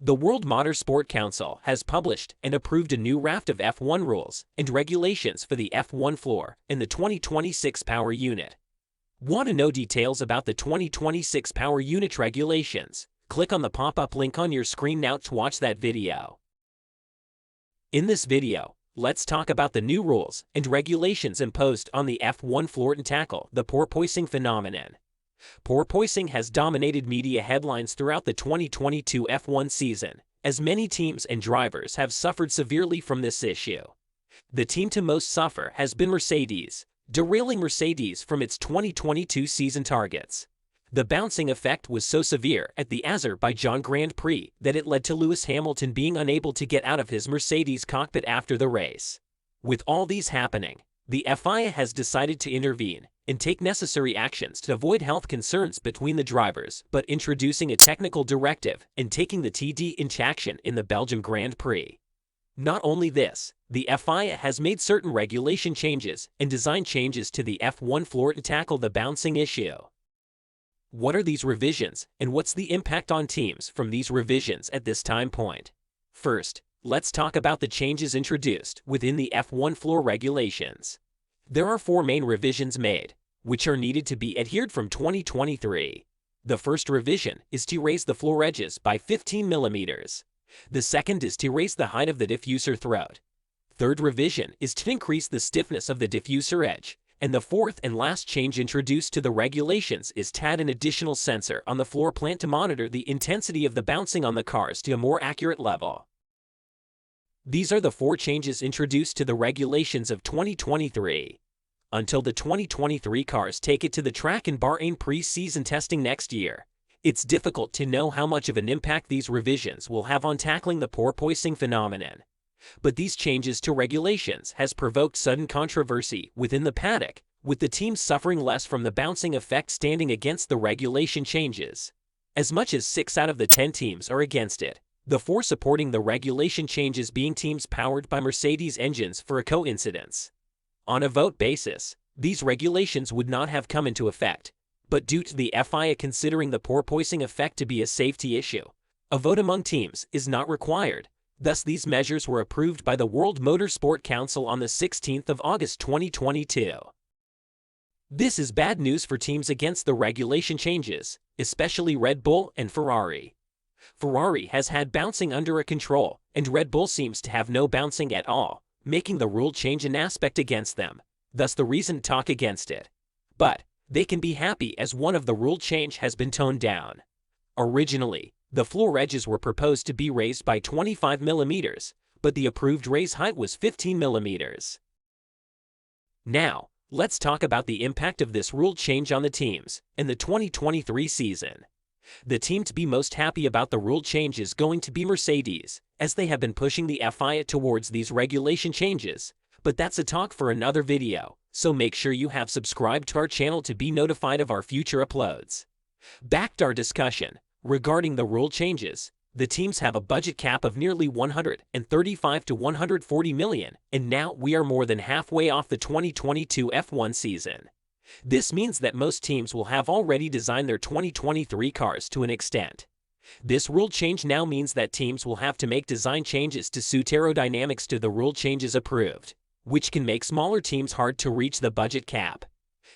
The World Motorsport Council has published and approved a new raft of F1 rules and regulations for the F1 floor and the 2026 Power Unit. Want to know details about the 2026 Power Unit regulations? Click on the pop-up link on your screen now to watch that video. In this video, let's talk about the new rules and regulations imposed on the F1 floor and tackle the porpoising phenomenon. Porpoising has dominated media headlines throughout the 2022 F1 season, as many teams and drivers have suffered severely from this issue. The team to most suffer has been Mercedes, derailing Mercedes from its 2022 season targets. The bouncing effect was so severe at the Azerbaijan Grand Prix that it led to Lewis Hamilton being unable to get out of his Mercedes cockpit after the race. With all these happening, the FIA has decided to intervene and take necessary actions to avoid health concerns between the drivers, but introducing a technical directive and taking the TD into action in the Belgium Grand Prix. Not only this, the FIA has made certain regulation changes and design changes to the F1 floor to tackle the bouncing issue. What are these revisions, and what's the impact on teams from these revisions at this time point? First, let's talk about the changes introduced within the F1 floor regulations. There are 4 main revisions made, which are needed to be adhered from 2023. The first revision is to raise the floor edges by 15 millimeters. The second is to raise the height of the diffuser throat. Third revision is to increase the stiffness of the diffuser edge. And the fourth and last change introduced to the regulations is to add an additional sensor on the floor plant to monitor the intensity of the bouncing on the cars to a more accurate level. These are the 4 changes introduced to the regulations of 2023. Until the 2023 cars take it to the track in Bahrain pre-season testing next year, it's difficult to know how much of an impact these revisions will have on tackling the porpoising phenomenon. But these changes to regulations has provoked sudden controversy within the paddock, with the teams suffering less from the bouncing effect standing against the regulation changes. As much as 6 out of the 10 teams are against it, the 4 supporting the regulation changes being teams powered by Mercedes engines for a coincidence. On a vote basis, these regulations would not have come into effect, but due to the FIA considering the porpoising effect to be a safety issue, a vote among teams is not required. Thus, these measures were approved by the World Motorsport Council on the 16th of August 2022. This is bad news for teams against the regulation changes, especially Red Bull and Ferrari. Ferrari has had bouncing under control, and Red Bull seems to have no bouncing at all, making the rule change an aspect against them, thus the reason to talk against it. But they can be happy as one of the rule change has been toned down. Originally, the floor edges were proposed to be raised by 25 millimeters, but the approved raise height was 15 millimeters. Now, let's talk about the impact of this rule change on the teams in the 2023 season. The team to be most happy about the rule change is going to be Mercedes, as they have been pushing the FIA towards these regulation changes. But that's a talk for another video, so make sure you have subscribed to our channel to be notified of our future uploads. Back to our discussion. Regarding the rule changes, the teams have a budget cap of nearly 135 to 140 million, and now we are more than halfway off the 2022 F1 season. This means that most teams will have already designed their 2023 cars to an extent. This rule change now means that teams will have to make design changes to suit aerodynamics to the rule changes approved, which can make smaller teams hard to reach the budget cap.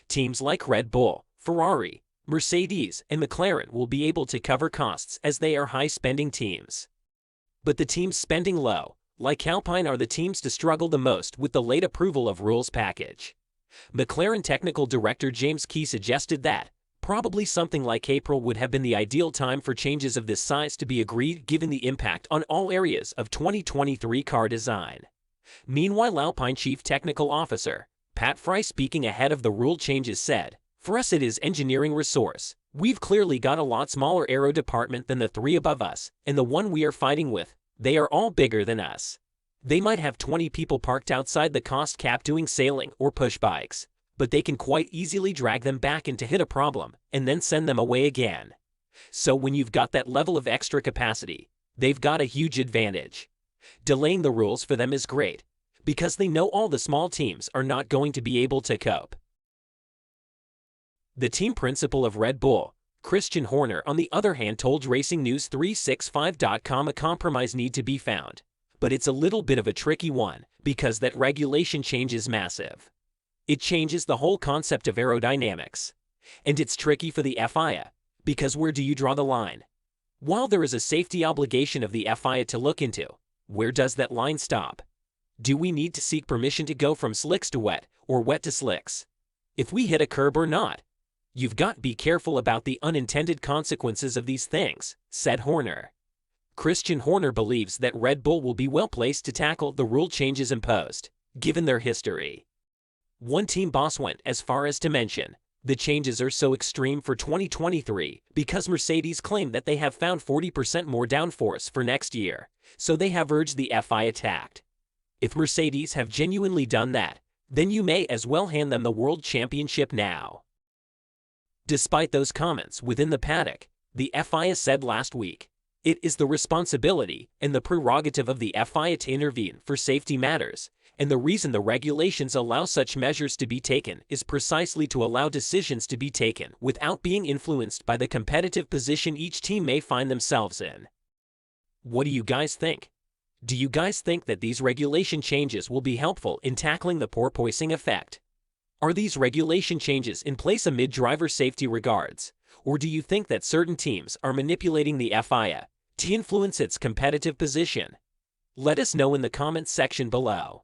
Teams like Red Bull, Ferrari, Mercedes, and McLaren will be able to cover costs as they are high-spending teams. But the teams spending low, like Alpine, are the teams to struggle the most with the late approval of rules package. McLaren technical director James Key suggested that probably something like April would have been the ideal time for changes of this size to be agreed given the impact on all areas of 2023 car design. Meanwhile, Alpine Chief Technical Officer Pat Fry, speaking ahead of the rule changes, said, "For us it is engineering resource. We've clearly got a lot smaller aero department than the 3 above us, and the one we are fighting with, they are all bigger than us. They might have 20 people parked outside the cost cap doing sailing or push bikes, but they can quite easily drag them back in to hit a problem and then send them away again. So when you've got that level of extra capacity, they've got a huge advantage. Delaying the rules for them is great, because they know all the small teams are not going to be able to cope." The team principal of Red Bull, Christian Horner, on the other hand, told RacingNews365.com a compromise need to be found. But it's a little bit of a tricky one, because that regulation change is massive. It changes the whole concept of aerodynamics. And it's tricky for the FIA, because where do you draw the line? While there is a safety obligation of the FIA to look into, where does that line stop? Do we need to seek permission to go from slicks to wet, or wet to slicks? If we hit a curb or not? You've got to be careful about the unintended consequences of these things, said Horner. Christian Horner believes that Red Bull will be well placed to tackle the rule changes imposed, given their history. One team boss went as far as to mention, the changes are so extreme for 2023 because Mercedes claimed that they have found 40% more downforce for next year, so they have urged the FIA tact. If Mercedes have genuinely done that, then you may as well hand them the World Championship now. Despite those comments within the paddock, the FIA said last week, it is the responsibility and the prerogative of the FIA to intervene for safety matters, and the reason the regulations allow such measures to be taken is precisely to allow decisions to be taken without being influenced by the competitive position each team may find themselves in. What do you guys think? Do you guys think that these regulation changes will be helpful in tackling the porpoising effect? Are these regulation changes in place amid driver safety regards, or do you think that certain teams are manipulating the FIA to influence its competitive position? Let us know in the comments section below.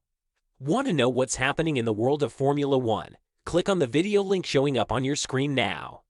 Want to know what's happening in the world of Formula One? Click on the video link showing up on your screen now.